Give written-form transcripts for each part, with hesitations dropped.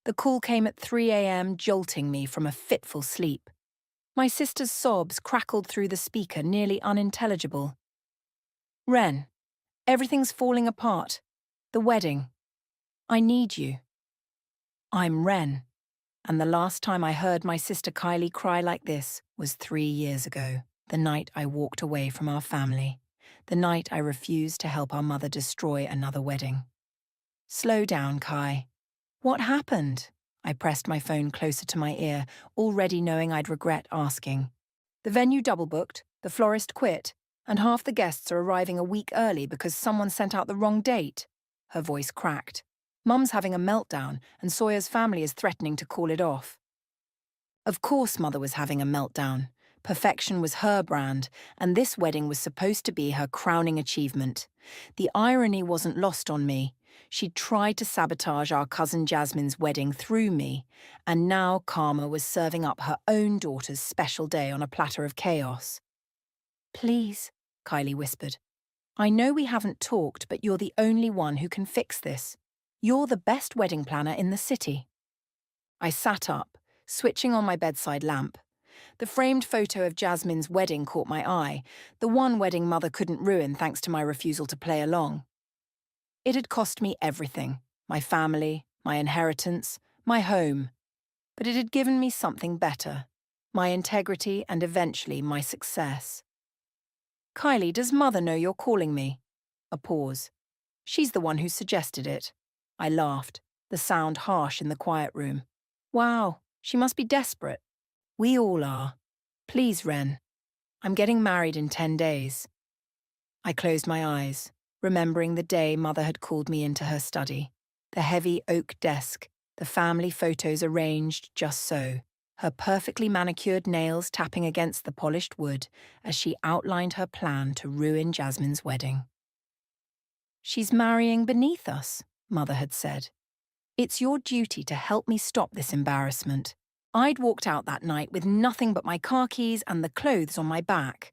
The call came at 3 a.m., jolting me from a fitful sleep. My sister's sobs crackled through the speaker, nearly unintelligible. Ren, everything's falling apart. The wedding. I need you. I'm Ren, and the last time I heard my sister Kylie cry like this was 3 years ago, the night I walked away from our family, the night I refused to help our mother destroy another wedding. Slow down, Kai. What happened? I pressed my phone closer to my ear, already knowing I'd regret asking. The venue double-booked, the florist quit, and half the guests are arriving a week early because someone sent out the wrong date. Her voice cracked. Mum's having a meltdown, and Sawyer's family is threatening to call it off. Of course Mother was having a meltdown. Perfection was her brand, and this wedding was supposed to be her crowning achievement. The irony wasn't lost on me. She'd tried to sabotage our cousin Jasmine's wedding through me, and now Karma was serving up her own daughter's special day on a platter of chaos. Please, Kylie whispered. I know we haven't talked, but you're the only one who can fix this. You're the best wedding planner in the city. I sat up, switching on my bedside lamp. The framed photo of Jasmine's wedding caught my eye, the one wedding Mother couldn't ruin thanks to my refusal to play along. It had cost me everything, my family, my inheritance, my home. But it had given me something better, my integrity and eventually my success. Kylie, does Mother know you're calling me? A pause. She's the one who suggested it. I laughed, the sound harsh in the quiet room. Wow, she must be desperate. We all are. Please, Ren. I'm getting married in 10 days. I closed my eyes, remembering the day Mother had called me into her study. The heavy oak desk, the family photos arranged just so, her perfectly manicured nails tapping against the polished wood as she outlined her plan to ruin Jasmine's wedding. She's marrying beneath us, Mother had said. It's your duty to help me stop this embarrassment. I'd walked out that night with nothing but my car keys and the clothes on my back.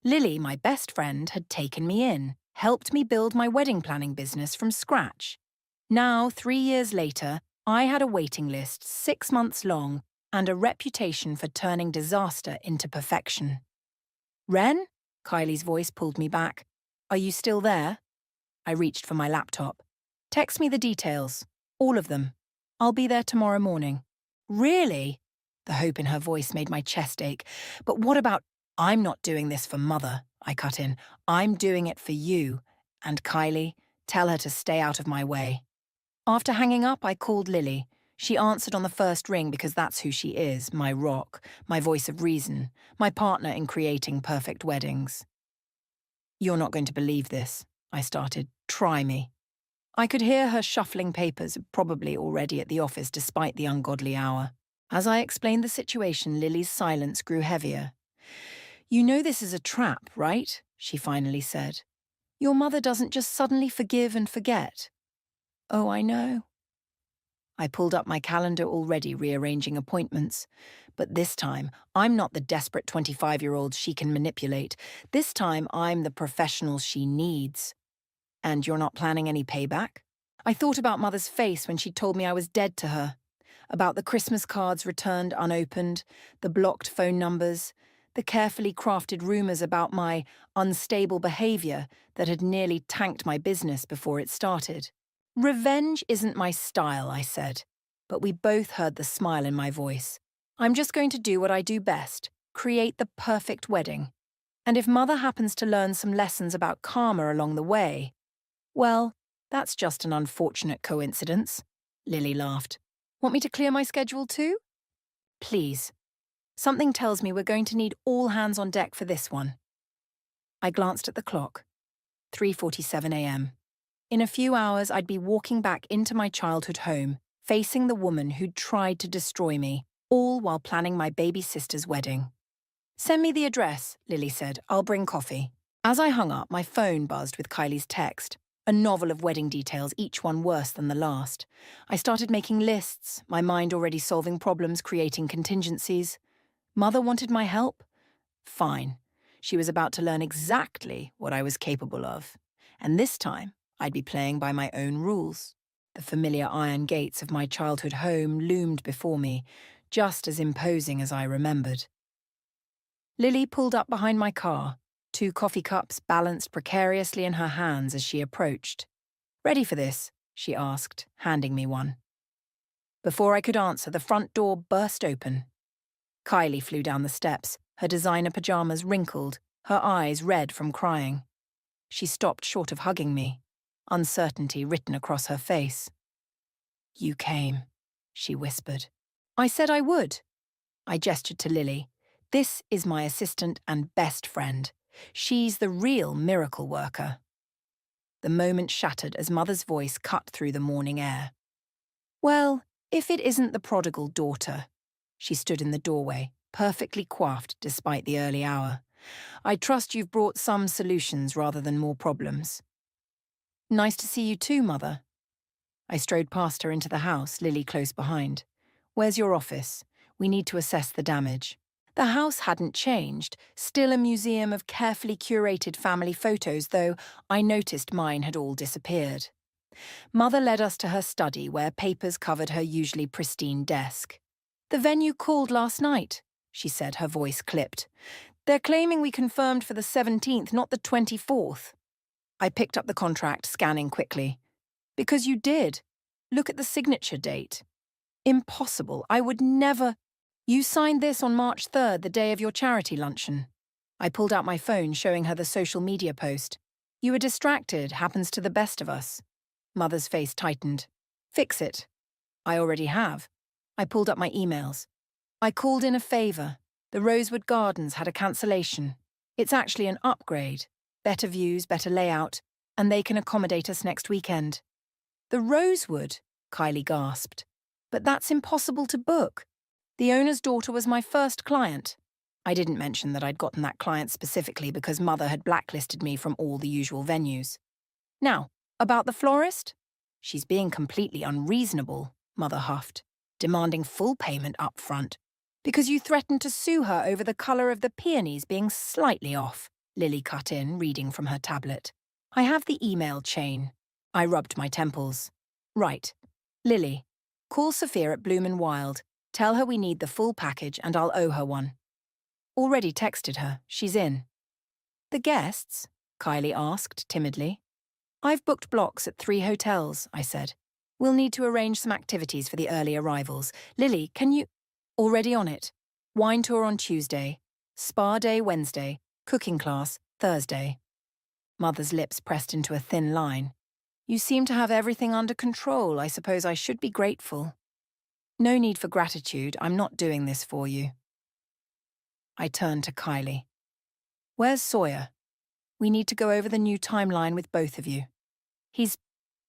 Lily, my best friend, had taken me in, helped me build my wedding planning business from scratch. Now, 3 years later, I had a waiting list 6 months long and a reputation for turning disaster into perfection. Ren? Kylie's voice pulled me back. Are you still there? I reached for my laptop. Text me the details. All of them. I'll be there tomorrow morning. Really? The hope in her voice made my chest ache. But what about, I'm not doing this for Mother, I cut in. I'm doing it for you. And Kylie, tell her to stay out of my way. After hanging up, I called Lily. She answered on the first ring because that's who she is, my rock, my voice of reason, my partner in creating perfect weddings. You're not going to believe this, I started. Try me. I could hear her shuffling papers, probably already at the office despite the ungodly hour. As I explained the situation, Lily's silence grew heavier. You know this is a trap, right? She finally said. Your mother doesn't just suddenly forgive and forget. Oh, I know. I pulled up my calendar already, rearranging appointments. But this time, I'm not the desperate 25-year-old she can manipulate. This time, I'm the professional she needs. And you're not planning any payback? I thought about Mother's face when she told me I was dead to her. About the Christmas cards returned unopened, the blocked phone numbers, the carefully crafted rumors about my unstable behavior that had nearly tanked my business before it started. Revenge isn't my style, I said, but we both heard the smile in my voice. I'm just going to do what I do best, create the perfect wedding. And if Mother happens to learn some lessons about karma along the way, well, that's just an unfortunate coincidence. Lily laughed. Want me to clear my schedule too? Please. Something tells me we're going to need all hands on deck for this one. I glanced at the clock. 3:47 a.m. In a few hours, I'd be walking back into my childhood home, facing the woman who'd tried to destroy me, all while planning my baby sister's wedding. Send me the address, Lily said. I'll bring coffee. As I hung up, my phone buzzed with Kylie's text. A novel of wedding details, each one worse than the last. I started making lists, my mind already solving problems, creating contingencies. Mother wanted my help? Fine. She was about to learn exactly what I was capable of. And this time, I'd be playing by my own rules. The familiar iron gates of my childhood home loomed before me, just as imposing as I remembered. Lily pulled up behind my car, 2 coffee cups balanced precariously in her hands as she approached. "Ready for this?" she asked, handing me one. Before I could answer, the front door burst open. Kylie flew down the steps, her designer pajamas wrinkled, her eyes red from crying. She stopped short of hugging me, uncertainty written across her face. "You came," she whispered. "I said I would." I gestured to Lily. "This is my assistant and best friend. She's the real miracle worker." The moment shattered as Mother's voice cut through the morning air. "Well, if it isn't the prodigal daughter." She stood in the doorway, perfectly coiffed despite the early hour. "I trust you've brought some solutions rather than more problems." "Nice to see you too, Mother." I strode past her into the house, Lily close behind. "Where's your office? We need to assess the damage." The house hadn't changed, still a museum of carefully curated family photos, though I noticed mine had all disappeared. Mother led us to her study, where papers covered her usually pristine desk. "The venue called last night," she said, her voice clipped. "They're claiming we confirmed for the 17th, not the 24th. I picked up the contract, scanning quickly. "Because you did. Look at the signature date." "Impossible. I would never—" "You signed this on March 3rd, the day of your charity luncheon." I pulled out my phone, showing her the social media post. "You were distracted, happens to the best of us." Mother's face tightened. "Fix it." "I already have." I pulled up my emails. "I called in a favour. The Rosewood Gardens had a cancellation. It's actually an upgrade. Better views, better layout, and they can accommodate us next weekend." "The Rosewood?" Kylie gasped. "But that's impossible to book. The owner's daughter was my first client." I didn't mention that I'd gotten that client specifically because Mother had blacklisted me from all the usual venues. "Now, about the florist?" "She's being completely unreasonable," Mother huffed, "demanding full payment up front. Because you threatened to sue her over the colour of the peonies being slightly off," Lily cut in, reading from her tablet. "I have the email chain." I rubbed my temples. "Right. Lily, call Sophia at Bloom and Wild. Tell her we need the full package and I'll owe her one." "Already texted her. She's in." "The guests?" Kylie asked timidly. "I've booked blocks at 3 hotels," I said. "We'll need to arrange some activities for the early arrivals. Lily, can you—" "Already on it. Wine tour on Tuesday. Spa day Wednesday. Cooking class Thursday." Mother's lips pressed into a thin line. "You seem to have everything under control. I suppose I should be grateful." "No need for gratitude. I'm not doing this for you." I turned to Kylie. "Where's Sawyer? We need to go over the new timeline with both of you." "He's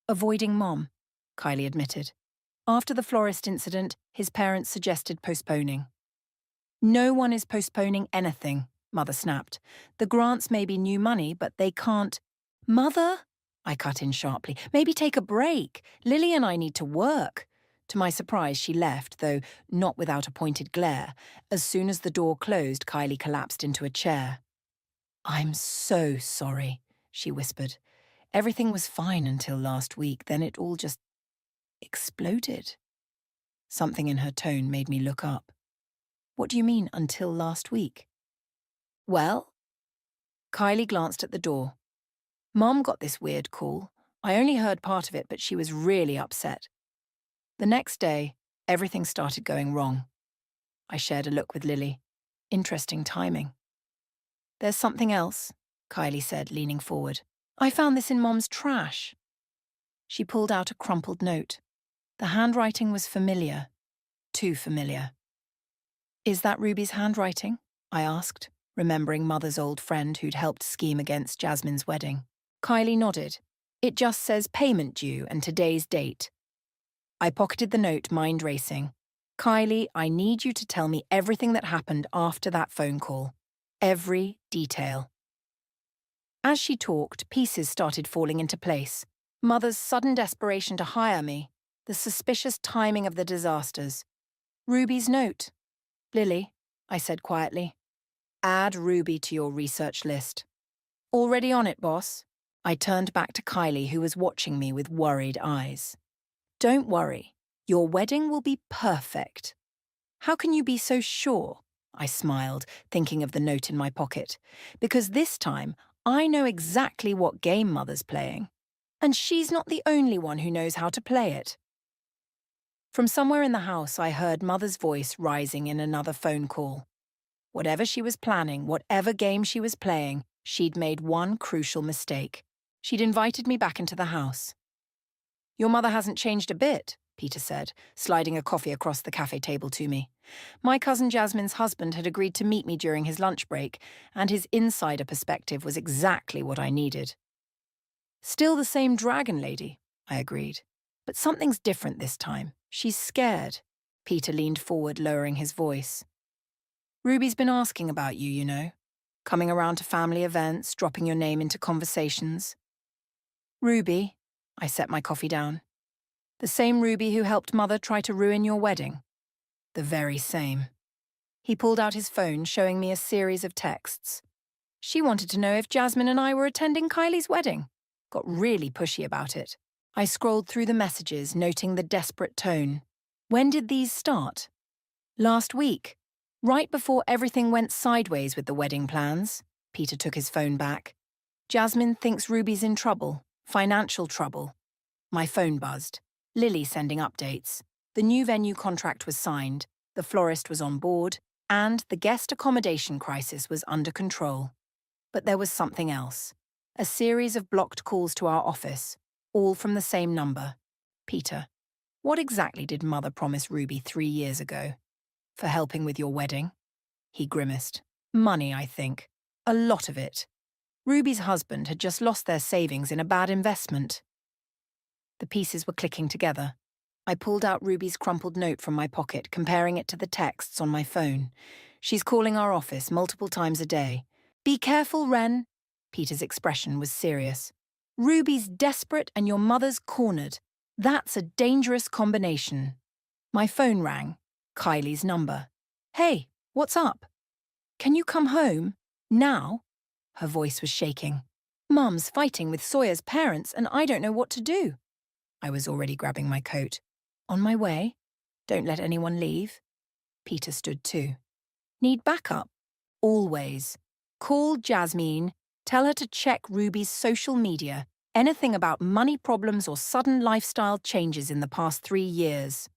avoiding Mom," Kylie admitted. "After the florist incident, his parents suggested postponing." "No one is postponing anything," Mother snapped. "The grants may be new money, but they can't—" "Mother?" I cut in sharply. "Maybe take a break. Lily and I need to work." To my surprise, she left, though not without a pointed glare. As soon as the door closed, Kylie collapsed into a chair. "I'm so sorry," she whispered. "Everything was fine until last week, then it all just exploded." Something in her tone made me look up. "What do you mean, until last week?" "Well?" Kylie glanced at the door. "Mom got this weird call. I only heard part of it, but she was really upset. The next day, everything started going wrong." I shared a look with Lily. Interesting timing. "There's something else," Kylie said, leaning forward. "I found this in Mom's trash." She pulled out a crumpled note. The handwriting was familiar. Too familiar. "Is that Ruby's handwriting?" I asked, remembering Mother's old friend who'd helped scheme against Jasmine's wedding. Kylie nodded. "It just says payment due and today's date." I pocketed the note, mind racing. "Kylie, I need you to tell me everything that happened after that phone call. Every detail." As she talked, pieces started falling into place. Mother's sudden desperation to hire me, the suspicious timing of the disasters. Ruby's note. "Lily," I said quietly, "add Ruby to your research list." "Already on it, boss." I turned back to Kylie, who was watching me with worried eyes. Don't worry, your wedding will be perfect. How can you be so sure? I smiled, thinking of the note in my pocket. Because this time, I know exactly what game Mother's playing. And she's not the only one who knows how to play it. From somewhere in the house, I heard Mother's voice rising in another phone call. Whatever she was planning, whatever game she was playing, she'd made one crucial mistake. She'd invited me back into the house. Your mother hasn't changed a bit, Peter said, sliding a coffee across the cafe table to me. My cousin Jasmine's husband had agreed to meet me during his lunch break, and his insider perspective was exactly what I needed. Still the same dragon lady, I agreed. But something's different this time. She's scared. Peter leaned forward, lowering his voice. Ruby's been asking about you, you know. Coming around to family events, dropping your name into conversations. Ruby, I set my coffee down. The same Ruby who helped Mother try to ruin your wedding. The very same. He pulled out his phone, showing me a series of texts. She wanted to know if Jasmine and I were attending Kylie's wedding. Got really pushy about it. I scrolled through the messages, noting the desperate tone. When did these start? Last week. Right before everything went sideways with the wedding plans. Peter took his phone back. Jasmine thinks Ruby's in trouble. Financial trouble. My phone buzzed. Lily sending updates. The new venue contract was signed, the florist was on board, and the guest accommodation crisis was under control. But there was something else. A series of blocked calls to our office, all from the same number. Peter, what exactly did Mother promise Ruby 3 years ago? For helping with your wedding? He grimaced. Money, I think. A lot of it. Ruby's husband had just lost their savings in a bad investment. The pieces were clicking together. I pulled out Ruby's crumpled note from my pocket, comparing it to the texts on my phone. She's calling our office multiple times a day. Be careful, Ren. Peter's expression was serious. Ruby's desperate and your mother's cornered. That's a dangerous combination. My phone rang. Kylie's number. Hey, what's up? Can you come home? Now? Her voice was shaking. Mum's fighting with Sawyer's parents and I don't know what to do. I was already grabbing my coat. On my way? Don't let anyone leave. Peter stood too. Need backup? Always. Call Jasmine. Tell her to check Ruby's social media. Anything about money problems or sudden lifestyle changes in the past 3 years.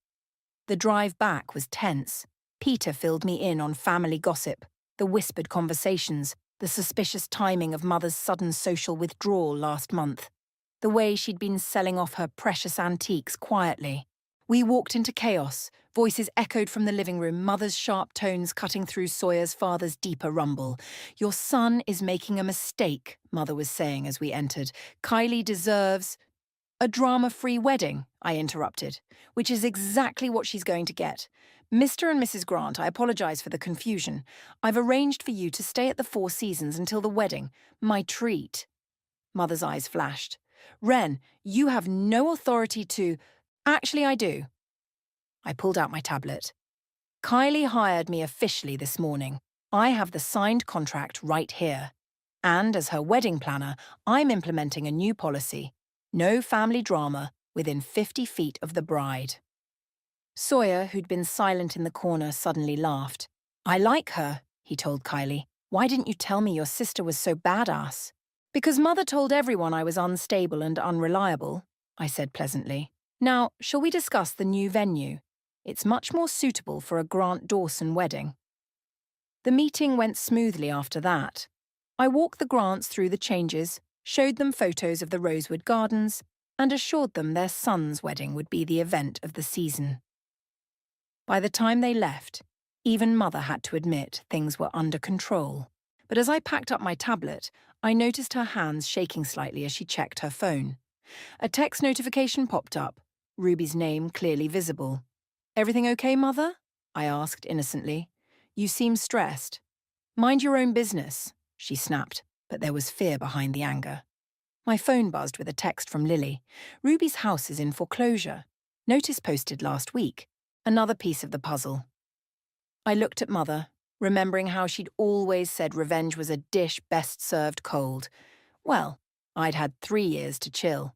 The drive back was tense. Peter filled me in on family gossip, the whispered conversations, the suspicious timing of Mother's sudden social withdrawal last month, the way she'd been selling off her precious antiques quietly. We walked into chaos, voices echoed from the living room, Mother's sharp tones cutting through Sawyer's father's deeper rumble. Your son is making a mistake, Mother was saying as we entered. Kylie deserves... A drama-free wedding, I interrupted, which is exactly what she's going to get. Mr. and Mrs. Grant, I apologize for the confusion. I've arranged for you to stay at the Four Seasons until the wedding. My treat. Mother's eyes flashed. Ren, you have no authority to... Actually, I do. I pulled out my tablet. Kylie hired me officially this morning. I have the signed contract right here. And as her wedding planner, I'm implementing a new policy. No family drama within 50 feet of the bride. Sawyer, who'd been silent in the corner, suddenly laughed. I like her, he told Kylie. Why didn't you tell me your sister was so badass? Because Mother told everyone I was unstable and unreliable, I said pleasantly. Now, shall we discuss the new venue? It's much more suitable for a Grant Dawson wedding. The meeting went smoothly after that. I walked the Grants through the changes, showed them photos of the Rosewood Gardens, and assured them their son's wedding would be the event of the season. By the time they left, even Mother had to admit things were under control. But as I packed up my tablet, I noticed her hands shaking slightly as she checked her phone. A text notification popped up, Ruby's name clearly visible. Everything okay, Mother? I asked innocently. You seem stressed. Mind your own business, she snapped, but there was fear behind the anger. My phone buzzed with a text from Lily. Ruby's house is in foreclosure. Notice posted last week. Another piece of the puzzle. I looked at Mother, remembering how she'd always said revenge was a dish best served cold. Well, I'd had 3 years to chill.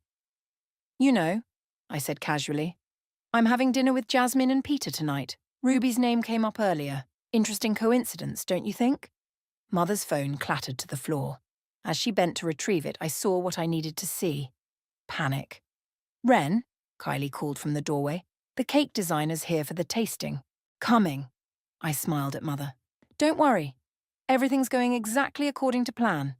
You know, I said casually, I'm having dinner with Jasmine and Peter tonight. Ruby's name came up earlier. Interesting coincidence, don't you think? Mother's phone clattered to the floor. As she bent to retrieve it, I saw what I needed to see. Panic. Ren, Kylie called from the doorway, the cake designer's here for the tasting. Coming. I smiled at Mother. Don't worry. Everything's going exactly according to plan.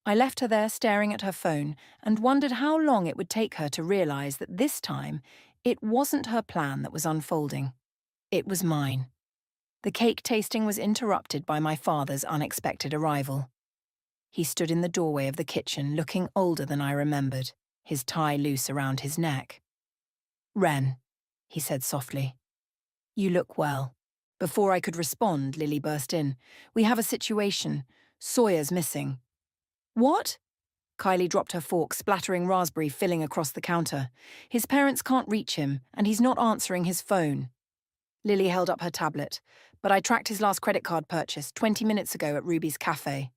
I left her there staring at her phone and wondered how long it would take her to realize that this time it wasn't her plan that was unfolding. It was mine. The cake tasting was interrupted by my father's unexpected arrival. He stood in the doorway of the kitchen looking older than I remembered, his tie loose around his neck. Ren, he said softly. You look well. Before I could respond, Lily burst in. We have a situation. Sawyer's missing. What? Kylie dropped her fork, splattering raspberry filling across the counter. His parents can't reach him, and he's not answering his phone. Lily held up her tablet, but I tracked his last credit card purchase 20 minutes ago at Ruby's cafe.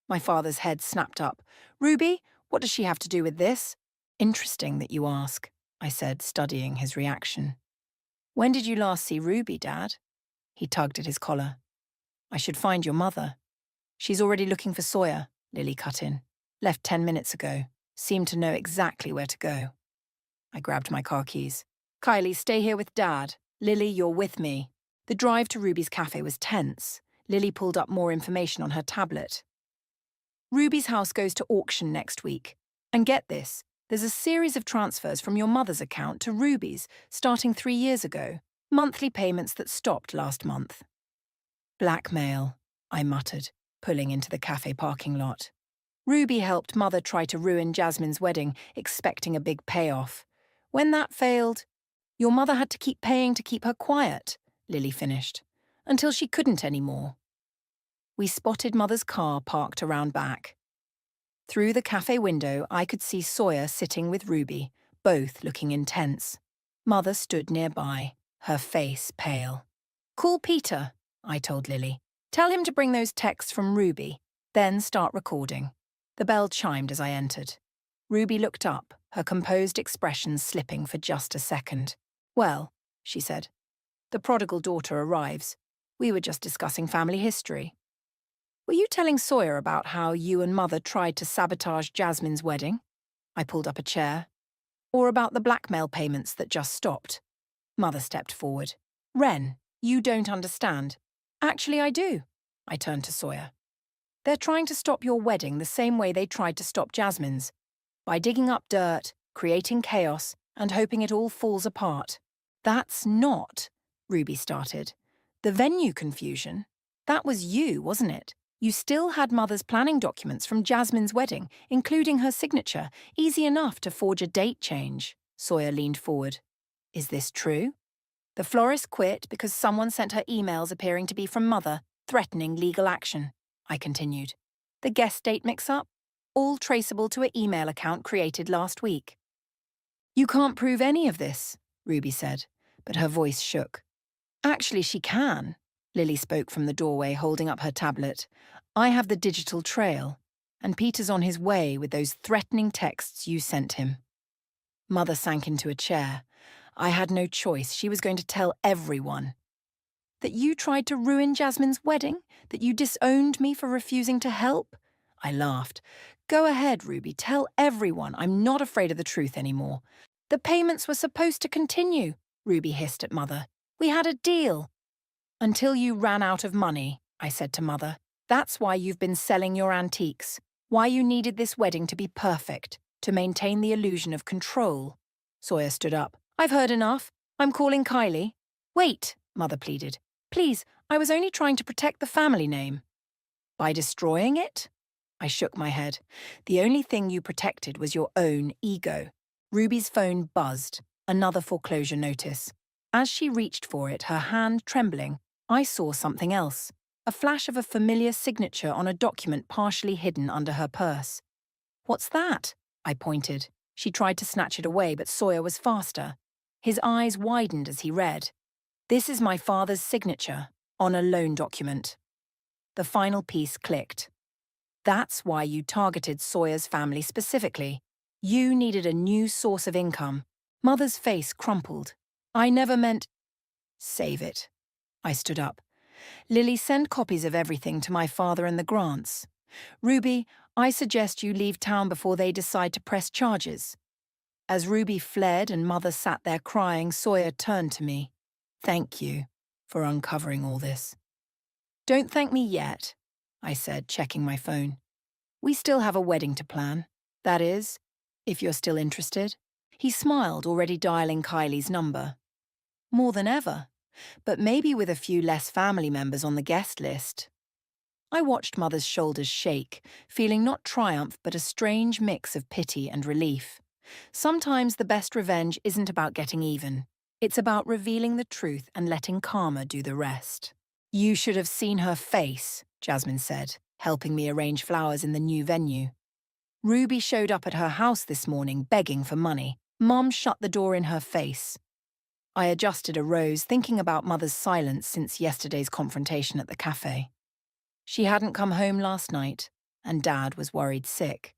My father's head snapped up. Ruby, what does she have to do with this? Interesting that you ask, I said, studying his reaction. When did you last see Ruby, Dad? He tugged at his collar. I should find your mother. She's already looking for Sawyer, Lily cut in. Left 10 minutes ago. Seemed to know exactly where to go. I grabbed my car keys. Kylie, stay here with Dad. Lily, you're with me. The drive to Ruby's cafe was tense. Lily pulled up more information on her tablet. Ruby's house goes to auction next week. And get this, there's a series of transfers from your mother's account to Ruby's starting 3 years ago. Monthly payments that stopped last month. Blackmail, I muttered, pulling into the cafe parking lot. Ruby helped Mother try to ruin Jasmine's wedding, expecting a big payoff. When that failed, your mother had to keep paying to keep her quiet, Lily finished, until she couldn't anymore. We spotted Mother's car parked around back. Through the cafe window, I could see Sawyer sitting with Ruby, both looking intense. Mother stood nearby, her face pale. Call Peter, I told Lily. Tell him to bring those texts from Ruby, then start recording. The bell chimed as I entered. Ruby looked up, her composed expression slipping for just a second. Well, she said, the prodigal daughter arrives. We were just discussing family history. Were you telling Sawyer about how you and Mother tried to sabotage Jasmine's wedding? I pulled up a chair. Or about the blackmail payments that just stopped? Mother stepped forward. Ren, you don't understand. Actually, I do. I turned to Sawyer. They're trying to stop your wedding the same way they tried to stop Jasmine's. By digging up dirt, creating chaos, and hoping it all falls apart. That's not, Ruby started. The venue confusion? That was you, wasn't it? You still had Mother's planning documents from Jasmine's wedding, including her signature. Easy enough to forge a date change. Sawyer leaned forward. Is this true? The florist quit because someone sent her emails appearing to be from Mother, threatening legal action, I continued. The guest date mix-up? All traceable to an email account created last week. You can't prove any of this, Ruby said, but her voice shook. Actually, she can. Lily spoke from the doorway, holding up her tablet. I have the digital trail, and Peter's on his way with those threatening texts you sent him. Mother sank into a chair. I had no choice. She was going to tell everyone. That you tried to ruin Jasmine's wedding? That you disowned me for refusing to help? I laughed. Go ahead, Ruby, tell everyone. I'm not afraid of the truth anymore. The payments were supposed to continue, Ruby hissed at Mother. We had a deal. Until you ran out of money, I said to Mother. That's why you've been selling your antiques. Why you needed this wedding to be perfect, to maintain the illusion of control. Sawyer stood up. I've heard enough. I'm calling Kylie. Wait, Mother pleaded. Please, I was only trying to protect the family name. By destroying it? I shook my head. The only thing you protected was your own ego. Ruby's phone buzzed. Another foreclosure notice. As she reached for it, her hand trembling, I saw something else. A flash of a familiar signature on a document partially hidden under her purse. What's that? I pointed. She tried to snatch it away, but Sawyer was faster. His eyes widened as he read. This is my father's signature on a loan document. The final piece clicked. That's why you targeted Sawyer's family specifically. You needed a new source of income. Mother's face crumpled. I never meant... Save it. I stood up. Lily, send copies of everything to my father and the Grants. Ruby, I suggest you leave town before they decide to press charges. As Ruby fled and Mother sat there crying, Sawyer turned to me. Thank you for uncovering all this. Don't thank me yet, I said, checking my phone. We still have a wedding to plan. That is, if you're still interested. He smiled, already dialing Kylie's number. More than ever, but maybe with a few less family members on the guest list. I watched Mother's shoulders shake, feeling not triumph but a strange mix of pity and relief. Sometimes the best revenge isn't about getting even. It's about revealing the truth and letting karma do the rest. You should have seen her face, Jasmine said, helping me arrange flowers in the new venue. Ruby showed up at her house this morning begging for money. Mom shut the door in her face. I adjusted a rose, thinking about Mother's silence since yesterday's confrontation at the cafe. She hadn't come home last night, and Dad was worried sick.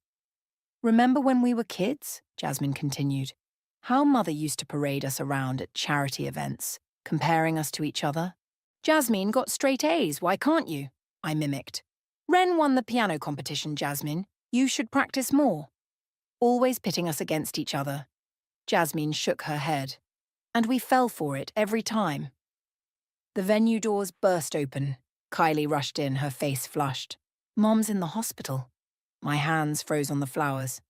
Remember when we were kids? Jasmine continued. How Mother used to parade us around at charity events, comparing us to each other. Jasmine got straight A's, why can't you? I mimicked. Ren won the piano competition, Jasmine. You should practice more. Always pitting us against each other. Jasmine shook her head. And we fell for it every time. The venue doors burst open. Kylie rushed in, her face flushed. Mom's in the hospital. My hands froze on the flowers.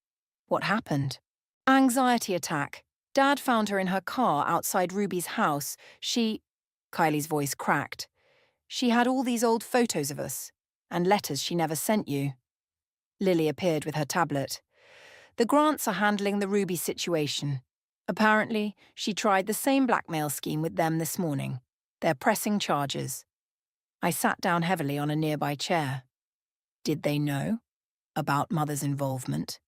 What happened? Anxiety attack. Dad found her in her car outside Ruby's house. Kylie's voice cracked. She had all these old photos of us, and letters she never sent you. Lily appeared with her tablet. The Grants are handling the Ruby situation. Apparently, she tried the same blackmail scheme with them this morning. They're pressing charges. I sat down heavily on a nearby chair. Did they know about Mother's involvement?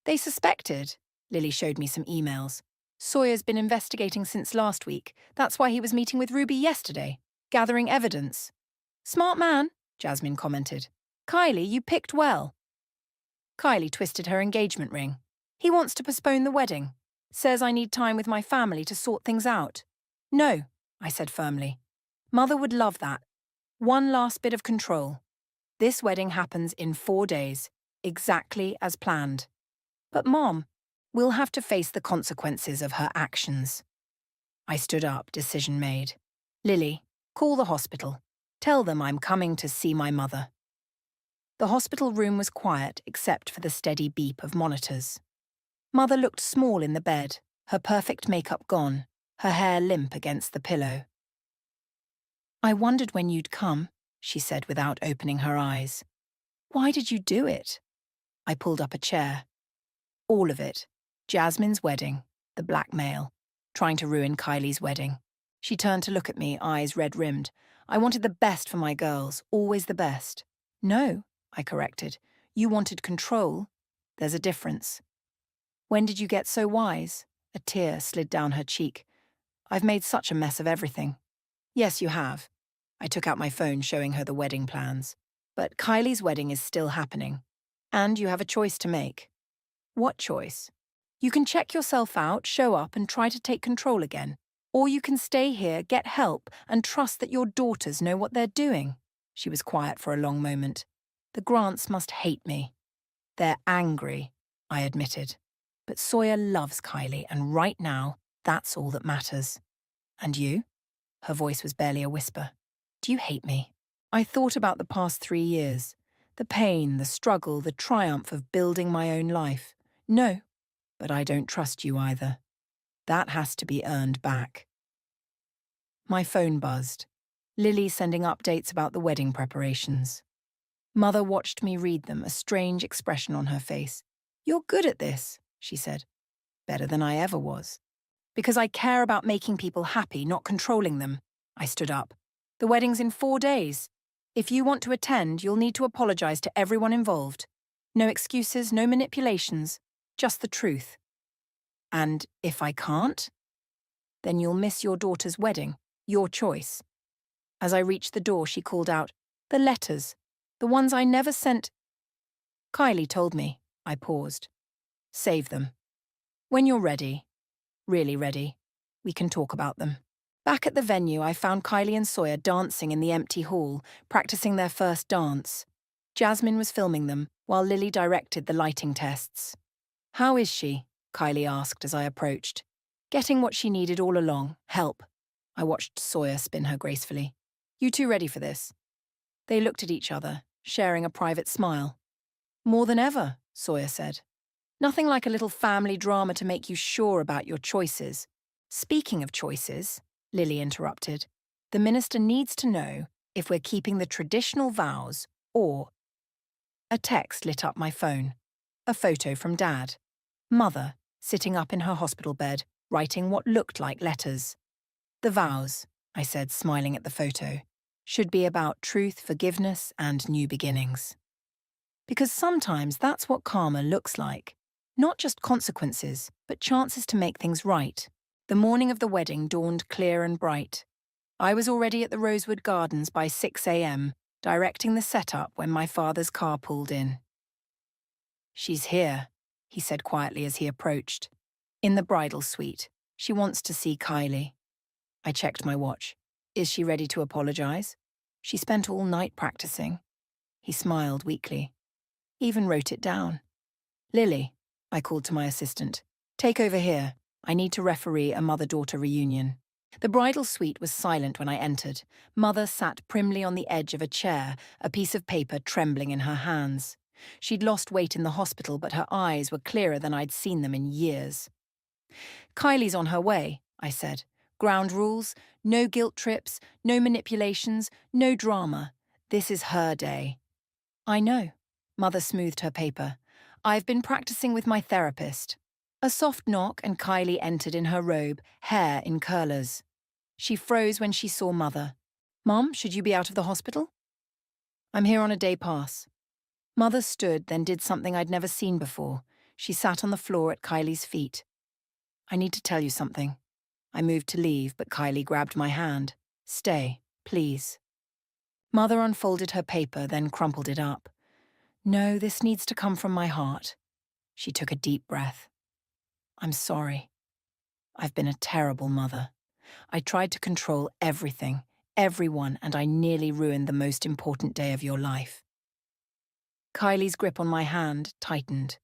They suspected. Lily showed me some emails. Sawyer's been investigating since last week. That's why he was meeting with Ruby yesterday, gathering evidence. Smart man, Jasmine commented. Kylie, you picked well. Kylie twisted her engagement ring. He wants to postpone the wedding. Says I need time with my family to sort things out. No, I said firmly. Mother would love that. One last bit of control. This wedding happens in 4 days, exactly as planned. But Mom, we'll have to face the consequences of her actions. I stood up, decision made. Lily, call the hospital. Tell them I'm coming to see my mother. The hospital room was quiet except for the steady beep of monitors. Mother looked small in the bed, her perfect makeup gone, her hair limp against the pillow. I wondered when you'd come, she said without opening her eyes. Why did you do it? I pulled up a chair. All of it. Jasmine's wedding, the blackmail, trying to ruin Kylie's wedding. She turned to look at me, eyes red-rimmed. I wanted the best for my girls, always the best. No, I corrected. You wanted control. There's a difference. When did you get so wise? A tear slid down her cheek. I've made such a mess of everything. Yes, you have. I took out my phone showing her the wedding plans. But Kylie's wedding is still happening. And you have a choice to make. What choice? You can check yourself out, show up and try to take control again. Or you can stay here, get help, and trust that your daughters know what they're doing. She was quiet for a long moment. The Grants must hate me. They're angry, I admitted. But Sawyer loves Kylie, and right now, that's all that matters. And you? Her voice was barely a whisper. Do you hate me? I thought about the past 3 years. The pain, the struggle, the triumph of building my own life. No, but I don't trust you either. That has to be earned back. My phone buzzed. Lily sending updates about the wedding preparations. Mother watched me read them, a strange expression on her face. You're good at this, she said. Better than I ever was. Because I care about making people happy, not controlling them. I stood up. The wedding's in 4 days. If you want to attend, you'll need to apologize to everyone involved. No excuses, no manipulations, just the truth. And if I can't? Then you'll miss your daughter's wedding, your choice. As I reached the door, she called out, the letters, the ones I never sent. Kylie told me. I paused. Save them. When you're ready. Really ready. We can talk about them. Back at the venue, I found Kylie and Sawyer dancing in the empty hall, practicing their first dance. Jasmine was filming them, while Lily directed the lighting tests. "How is she?" Kylie asked as I approached. "Getting what she needed all along, help." I watched Sawyer spin her gracefully. "You two ready for this?" They looked at each other, sharing a private smile. "More than ever," Sawyer said. "Nothing like a little family drama to make you sure about your choices." "Speaking of choices," Lily interrupted, "the minister needs to know if we're keeping the traditional vows or—" A text lit up my phone. A photo from Dad. Mother, sitting up in her hospital bed, writing what looked like letters. "The vows," I said, smiling at the photo, "should be about truth, forgiveness, and new beginnings. Because sometimes that's what karma looks like. Not just consequences, but chances to make things right." The morning of the wedding dawned clear and bright. I was already at the Rosewood Gardens by 6 a.m., directing the setup when my father's car pulled in. "She's here," he said quietly as he approached. "In the bridal suite. She wants to see Kylie." I checked my watch. "Is she ready to apologize?" "She spent all night practicing." He smiled weakly. Even wrote it down. "Lily," I called to my assistant, "take over here. I need to referee a mother-daughter reunion." The bridal suite was silent when I entered. Mother sat primly on the edge of a chair, a piece of paper trembling in her hands. She'd lost weight in the hospital, but her eyes were clearer than I'd seen them in years. "Kylie's on her way," I said. "Ground rules, no guilt trips, no manipulations, no drama. This is her day." "I know." Mother smoothed her paper. "I've been practicing with my therapist." A soft knock and Kylie entered in her robe, hair in curlers. She froze when she saw Mother. "Mom, should you be out of the hospital?" "I'm here on a day pass." Mother stood, then did something I'd never seen before. She sat on the floor at Kylie's feet. "I need to tell you something." I moved to leave, but Kylie grabbed my hand. "Stay, please." Mother unfolded her paper, then crumpled it up. "No, this needs to come from my heart." She took a deep breath. "I'm sorry. I've been a terrible mother. I tried to control everything, everyone, and I nearly ruined the most important day of your life." Kylie's grip on my hand tightened.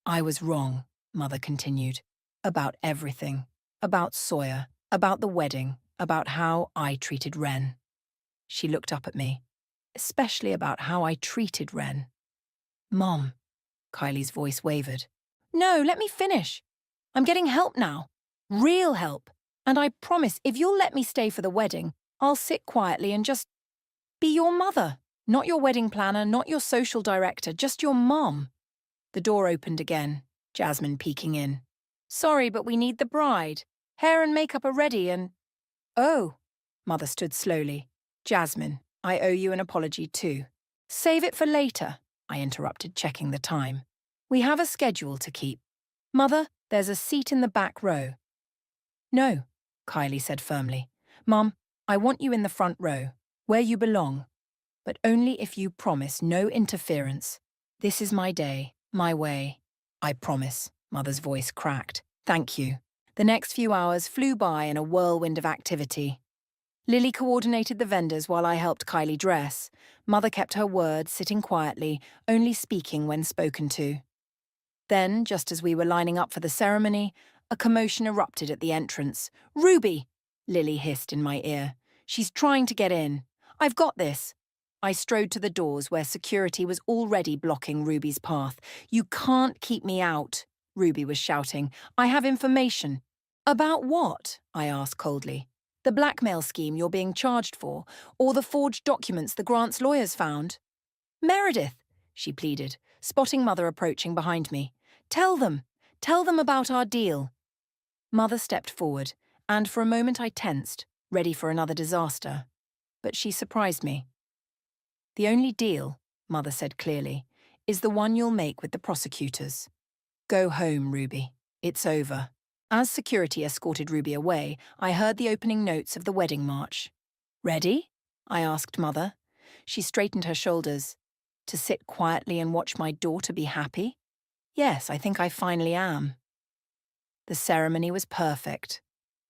"I was wrong," Mother continued. "About everything. About Sawyer. About the wedding. About how I treated Wren." She looked up at me. "Especially about how I treated Wren." "Mom." Kylie's voice wavered. "No, let me finish. I'm getting help now. Real help. And I promise if you'll let me stay for the wedding, I'll sit quietly and just be your mother. Not your wedding planner, not your social director, just your mom." The door opened again, Jasmine peeking in. "Sorry, but we need the bride. Hair and makeup are ready and—" "Oh." Mother stood slowly. "Jasmine, I owe you an apology too." "Save it for later," I interrupted, checking the time. "We have a schedule to keep. Mother, there's a seat in the back row." "No," Kylie said firmly. "Mum, I want you in the front row, where you belong. But only if you promise no interference. This is my day, my way." "I promise," Mother's voice cracked. "Thank you." The next few hours flew by in a whirlwind of activity. Lily coordinated the vendors while I helped Kylie dress. Mother kept her word, sitting quietly, only speaking when spoken to. Then, just as we were lining up for the ceremony, a commotion erupted at the entrance. "Ruby!" Lily hissed in my ear. "She's trying to get in. I've got this." I strode to the doors where security was already blocking Ruby's path. "You can't keep me out," Ruby was shouting. "I have information." "About what?" I asked coldly. "The blackmail scheme you're being charged for, or the forged documents the grant's lawyers found?" "Meredith," she pleaded, spotting Mother approaching behind me. Tell them about our deal." Mother stepped forward, and for a moment I tensed, ready for another disaster. But she surprised me. "The only deal," Mother said clearly, "is the one you'll make with the prosecutors. Go home, Ruby. It's over." As security escorted Ruby away, I heard the opening notes of the wedding march. "Ready?" I asked Mother. She straightened her shoulders. "To sit quietly and watch my daughter be happy? Yes, I think I finally am." The ceremony was perfect.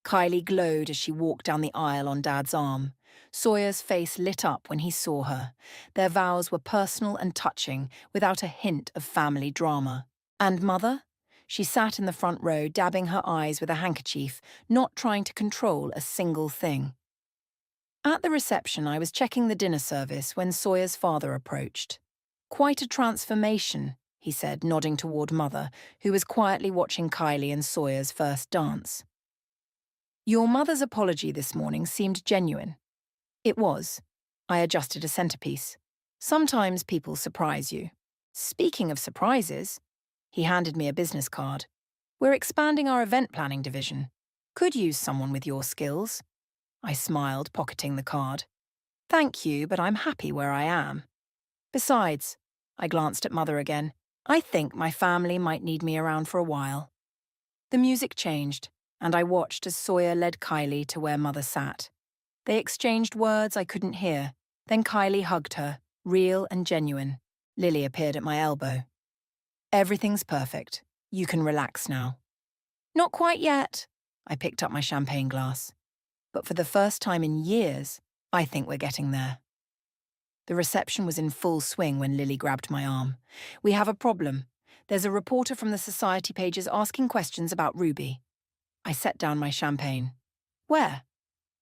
Kylie glowed as she walked down the aisle on Dad's arm. Sawyer's face lit up when he saw her. Their vows were personal and touching, without a hint of family drama. And Mother? She sat in the front row, dabbing her eyes with a handkerchief, not trying to control a single thing. At the reception, I was checking the dinner service when Sawyer's father approached. "Quite a transformation," he said, nodding toward Mother, who was quietly watching Kylie and Sawyer's first dance. "Your mother's apology this morning seemed genuine." It was. I adjusted a centerpiece. Sometimes people surprise you. Speaking of surprises, he handed me a business card. "We're expanding our event planning division. Could use someone with your skills." I smiled, pocketing the card. "Thank you, but I'm happy where I am. Besides," I glanced at Mother again, "I think my family might need me around for a while." The music changed, and I watched as Sawyer led Kylie to where Mother sat. They exchanged words I couldn't hear. Then Kylie hugged her, real and genuine. Lily appeared at my elbow. "Everything's perfect. You can relax now." "Not quite yet." I picked up my champagne glass. "But for the first time in years, I think we're getting there." The reception was in full swing when Lily grabbed my arm. "We have a problem. There's a reporter from the society pages asking questions about Ruby." I set down my champagne. "Where?"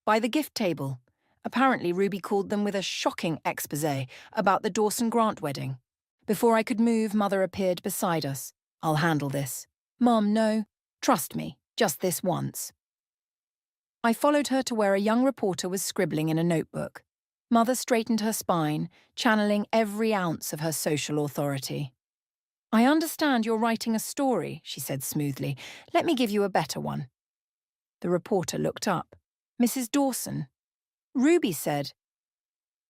"By the gift table. Apparently Ruby called them with a shocking exposé about the Dawson Grant wedding." Before I could move, Mother appeared beside us. "I'll handle this." "Mom, no. Trust me, just this once." I followed her to where a young reporter was scribbling in a notebook. Mother straightened her spine, channeling every ounce of her social authority. "I understand you're writing a story," she said smoothly. "Let me give you a better one." The reporter looked up. "Mrs. Dawson." Ruby said,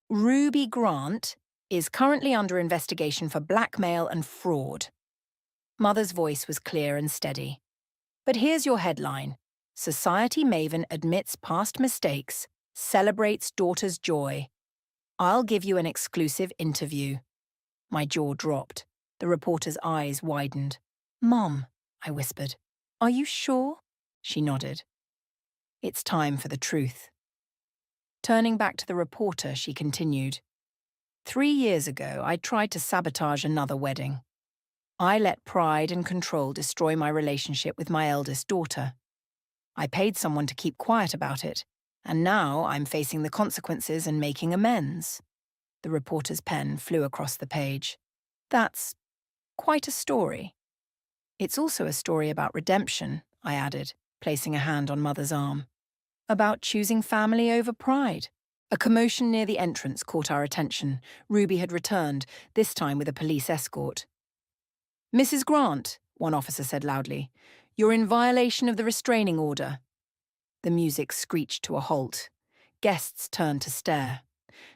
"Ruby Grant is currently under investigation for blackmail and fraud." Mother's voice was clear and steady. "But here's your headline. Society Maven admits past mistakes, celebrates daughter's joy. I'll give you an exclusive interview." My jaw dropped. The reporter's eyes widened. "Mom," I whispered. "Are you sure?" She nodded. "It's time for the truth." Turning back to the reporter, she continued. 3 years ago, I tried to sabotage another wedding. I let pride and control destroy my relationship with my eldest daughter. I paid someone to keep quiet about it, and now I'm facing the consequences and making amends." The reporter's pen flew across the page. "That's quite a story." "It's also a story about redemption," I added, placing a hand on Mother's arm. "About choosing family over pride." A commotion near the entrance caught our attention. Ruby had returned, this time with a police escort. "Mrs. Grant," one officer said loudly, "you're in violation of the restraining order." The music screeched to a halt. Guests turned to stare.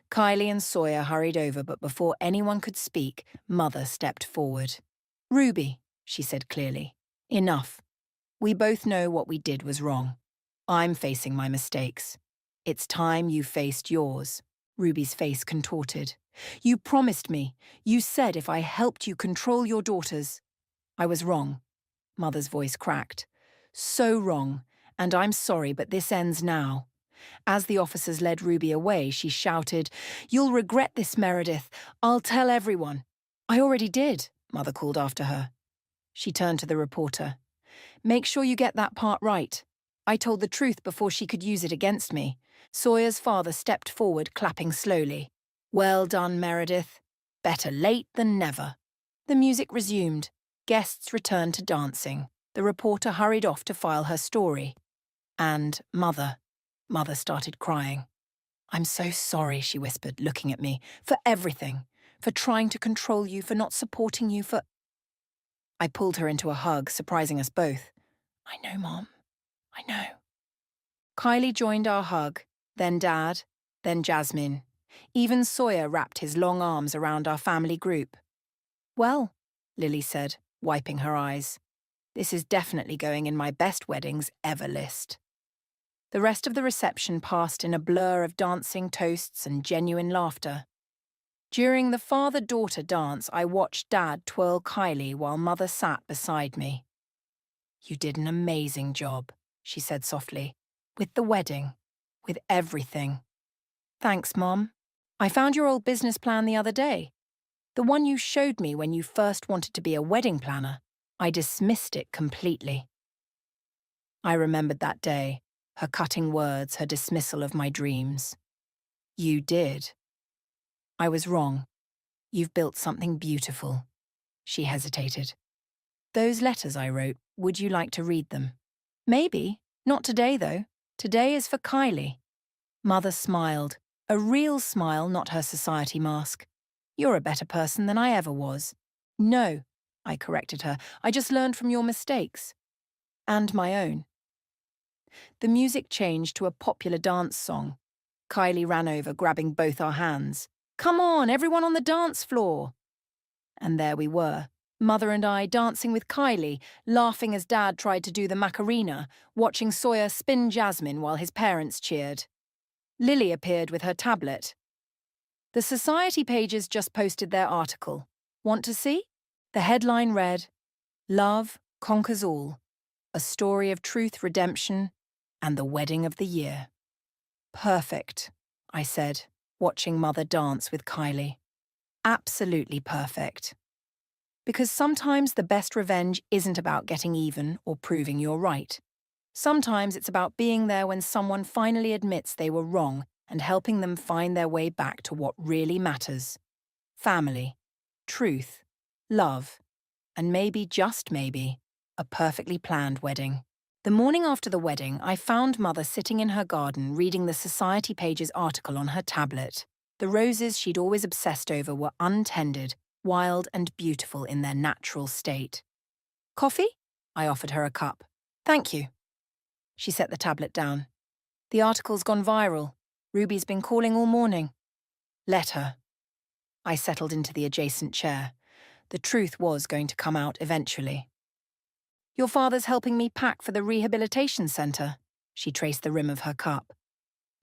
Kylie and Sawyer hurried over, but before anyone could speak, Mother stepped forward. "Ruby," she said clearly, "enough. We both know what we did was wrong. I'm facing my mistakes. It's time you faced yours." Ruby's face contorted. "You promised me. You said if I helped you control your daughters." "I was wrong." Mother's voice cracked. "So wrong, and I'm sorry, but this ends now." As the officers led Ruby away, she shouted, "You'll regret this, Meredith. I'll tell everyone." "I already did," Mother called after her. She turned to the reporter. "Make sure you get that part right. I told the truth before she could use it against me." Sawyer's father stepped forward, clapping slowly. "Well done, Meredith. Better late than never." The music resumed. Guests returned to dancing. The reporter hurried off to file her story. And Mother started crying. "I'm so sorry," she whispered, looking at me, "for everything. For trying to control you, for not supporting you, for—" I pulled her into a hug, surprising us both. "I know, Mom. I know." Kylie joined our hug, then Dad, then Jasmine. Even Sawyer wrapped his long arms around our family group. "Well," Lily said, wiping her eyes, "this is definitely going in my best weddings ever list." The rest of the reception passed in a blur of dancing, toasts, and genuine laughter. During the father-daughter dance, I watched Dad twirl Kylie while Mother sat beside me. You did an amazing job, she said softly. With the wedding. With everything. Thanks, Mom. I found your old business plan the other day. The one you showed me when you first wanted to be a wedding planner. I dismissed it completely. I remembered that day, her cutting words, her dismissal of my dreams. You did. I was wrong. You've built something beautiful. She hesitated. Those letters I wrote, would you like to read them? Maybe. Not today, though. Today is for Kylie. Mother smiled. A real smile, not her society mask. You're a better person than I ever was. No, I corrected her. I just learned from your mistakes. And my own. The music changed to a popular dance song. Kylie ran over, grabbing both our hands. Come on, everyone on the dance floor. And there we were, Mother and I dancing with Kylie, laughing as Dad tried to do the Macarena, watching Sawyer spin Jasmine while his parents cheered. Lily appeared with her tablet. The Society pages just posted their article. Want to see? The headline read, Love Conquers All, a story of truth, redemption, and the wedding of the year. Perfect, I said, watching Mother dance with Kylie. Absolutely perfect. Because sometimes the best revenge isn't about getting even or proving you're right. Sometimes it's about being there when someone finally admits they were wrong and helping them find their way back to what really matters. Family, truth, love, and maybe, just maybe, a perfectly planned wedding. The morning after the wedding, I found Mother sitting in her garden reading the Society pages article on her tablet. The roses she'd always obsessed over were untended, wild and beautiful in their natural state. Coffee? I offered her a cup. Thank you. She set the tablet down. The article's gone viral. Ruby's been calling all morning. Let her. I settled into the adjacent chair. The truth was going to come out eventually. Your father's helping me pack for the rehabilitation centre. She traced the rim of her cup.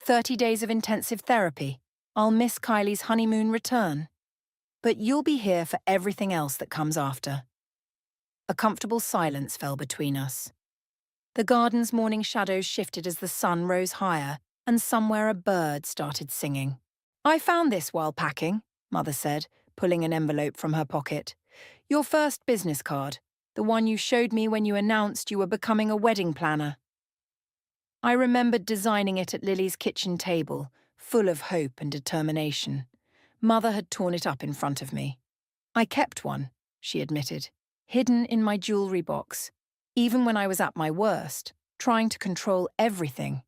30 days of intensive therapy. I'll miss Kylie's honeymoon return. But you'll be here for everything else that comes after. A comfortable silence fell between us. The garden's morning shadows shifted as the sun rose higher, and somewhere a bird started singing. I found this while packing, Mother said, pulling an envelope from her pocket. Your first business card, the one you showed me when you announced you were becoming a wedding planner. I remembered designing it at Lily's kitchen table, full of hope and determination. Mother had torn it up in front of me. I kept one, she admitted, hidden in my jewellery box. Even when I was at my worst, trying to control everything,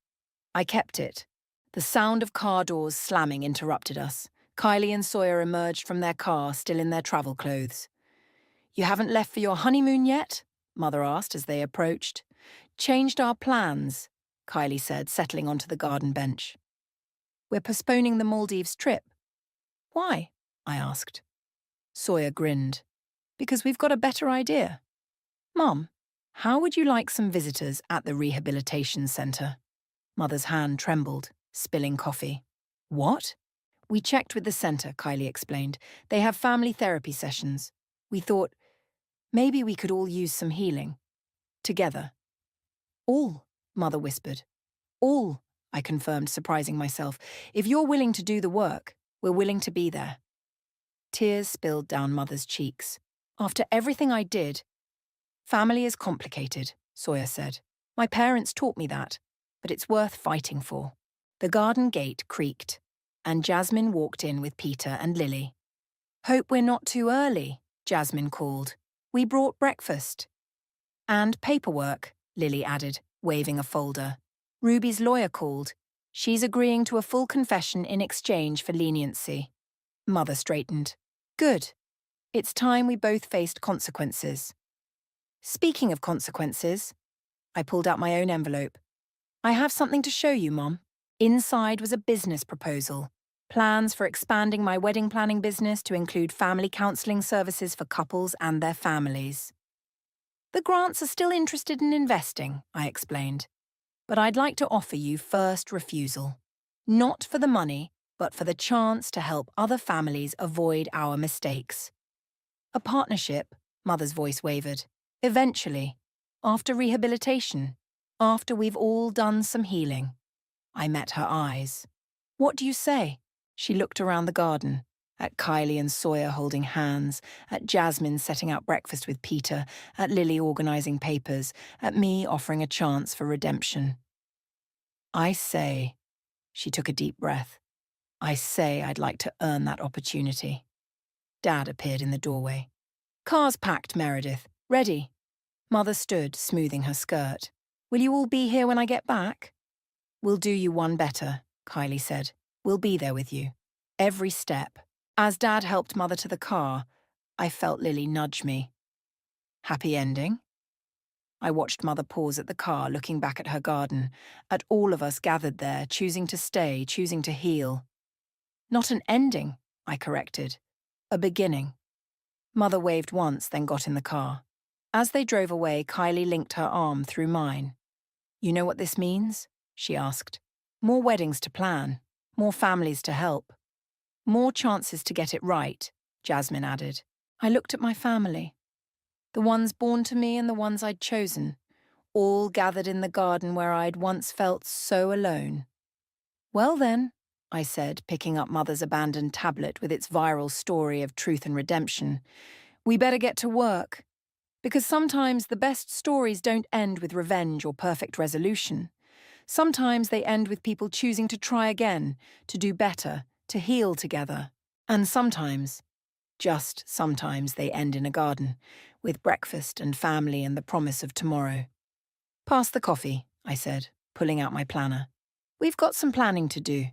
I kept it. The sound of car doors slamming interrupted us. Kylie and Sawyer emerged from their car, still in their travel clothes. You haven't left for your honeymoon yet? Mother asked as they approached. Changed our plans, Kylie said, settling onto the garden bench. We're postponing the Maldives trip. Why? I asked. Sawyer grinned. Because we've got a better idea. Mum, how would you like some visitors at the rehabilitation centre? Mother's hand trembled, spilling coffee. What? We checked with the centre, Kylie explained. They have family therapy sessions. We thought, maybe we could all use some healing. Together. All, Mother whispered. All, I confirmed, surprising myself. If you're willing to do the work, we're willing to be there. Tears spilled down Mother's cheeks. After everything I did, family is complicated, Sawyer said. My parents taught me that, but it's worth fighting for. The garden gate creaked, and Jasmine walked in with Peter and Lily. Hope we're not too early, Jasmine called. We brought breakfast. And paperwork, Lily added, waving a folder. Ruby's lawyer called. She's agreeing to a full confession in exchange for leniency. Mother straightened. Good. It's time we both faced consequences. Speaking of consequences, I pulled out my own envelope. I have something to show you, Mom. Inside was a business proposal. Plans for expanding my wedding planning business to include family counselling services for couples and their families. The grants are still interested in investing, I explained. But I'd like to offer you first refusal. Not for the money, but for the chance to help other families avoid our mistakes. A partnership, Mother's voice wavered. Eventually. After rehabilitation. After we've all done some healing. I met her eyes. What do you say? She looked around the garden, at Kylie and Sawyer holding hands, at Jasmine setting out breakfast with Peter, at Lily organising papers, at me offering a chance for redemption. I say, she took a deep breath, I say I'd like to earn that opportunity. Dad appeared in the doorway. Car's packed, Meredith. Ready. Mother stood, smoothing her skirt. Will you all be here when I get back? We'll do you one better, Kylie said. We'll be there with you. Every step. As Dad helped Mother to the car, I felt Lily nudge me. Happy ending? I watched Mother pause at the car, looking back at her garden, at all of us gathered there, choosing to stay, choosing to heal. Not an ending, I corrected. A beginning. Mother waved once, then got in the car. As they drove away, Kylie linked her arm through mine. You know what this means? She asked. More weddings to plan, more families to help. More chances to get it right, Jasmine added. I looked at my family. The ones born to me and the ones I'd chosen, all gathered in the garden where I'd once felt so alone. Well then, I said, picking up Mother's abandoned tablet with its viral story of truth and redemption, we better get to work. Because sometimes the best stories don't end with revenge or perfect resolution. Sometimes they end with people choosing to try again, to do better, to heal together. And sometimes, just sometimes, they end in a garden, with breakfast and family and the promise of tomorrow. Pass the coffee, I said, pulling out my planner. We've got some planning to do.